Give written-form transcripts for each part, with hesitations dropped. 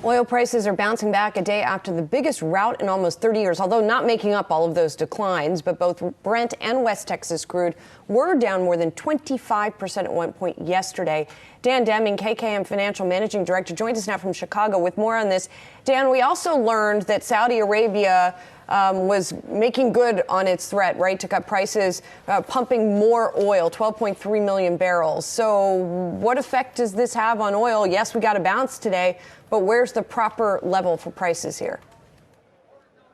Oil prices are bouncing back a day after the biggest rout in almost 30 years, although not making up all of those declines. But both Brent and West Texas crude were down more than 25% at one point yesterday. Dan Deming, KKM Financial Managing Director, joins us now from Chicago with more on this. Dan, we also learned that Saudi Arabia was making good on its threat, right, to cut prices, pumping more oil, 12.3 million barrels. So what effect does this have on oil? Yes, we got a bounce today, but where's the proper level for prices here?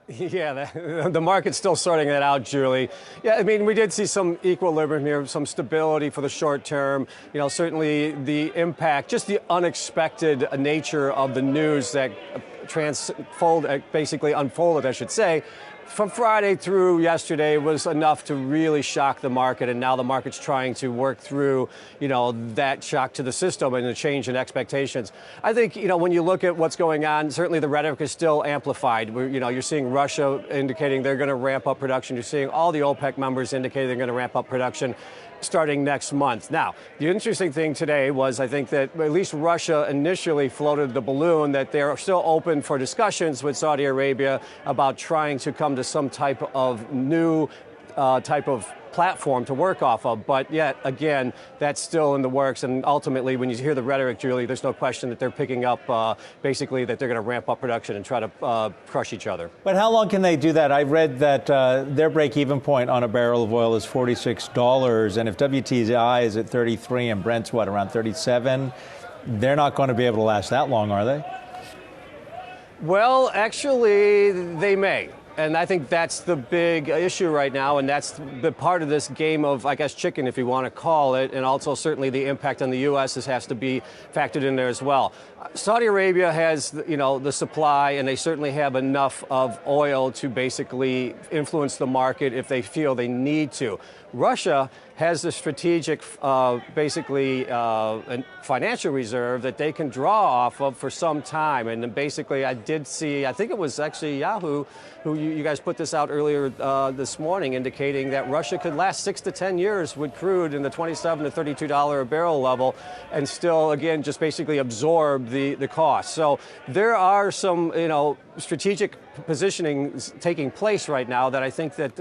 Yeah, the market's still sorting that out, Julie. Yeah, I mean, we did see some equilibrium here, some stability for the short term. You know, certainly the impact, just the unexpected nature of the news that basically unfolded, I should say, from Friday through yesterday was enough to really shock the market. And now the market's trying to work through, that shock to the system and the change in expectations. I think, when you look at what's going on, certainly the rhetoric is still amplified. You're seeing Russia indicating they're going to ramp up production. You're seeing all the OPEC members indicating they're going to ramp up production starting next month. Now, the interesting thing today was, I think that at least Russia initially floated the balloon that they're still open for discussions with Saudi Arabia about trying to come to some type of new type of platform to work off of. But yet, again, that's still in the works. And ultimately, when you hear the rhetoric, Julie, there's no question that they're picking up, basically, that they're going to ramp up production and try to crush each other. But how long can they do that? I read that their break-even point on a barrel of oil is $46. And if WTI is at 33 and Brent's, around 37, they're not going to be able to last that long, are they? Well, actually, they may. And I think that's the big issue right now, and that's the part of this game of, I guess, chicken, if you want to call it, and also certainly the impact on the U.S. has to be factored in there as well. Saudi Arabia has, the supply, and they certainly have enough of oil to basically influence the market if they feel they need to. Russia has the strategic, financial reserve that they can draw off of for some time. And then basically, I did see, I think it was actually Yahoo, who you guys put this out earlier this morning, indicating that Russia could last 6 to 10 years with crude in the $27 to $32 a barrel level and still, again, just basically absorb the cost. So there are some, strategic positioning taking place right now that I think that,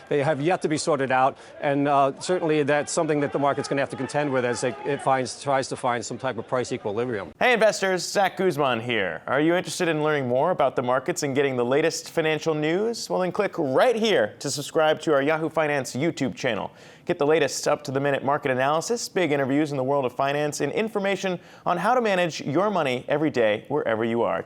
they have yet to be sorted out. And certainly that's something that the market's going to have to contend with as it tries to find some type of price equilibrium. Hey investors, Zach Guzman here. Are you interested in learning more about the markets and getting the latest financial news? Well, then click right here to subscribe to our Yahoo Finance YouTube channel. Get the latest up-to-the-minute market analysis, big interviews in the world of finance, and information on how to manage your money every day wherever you are.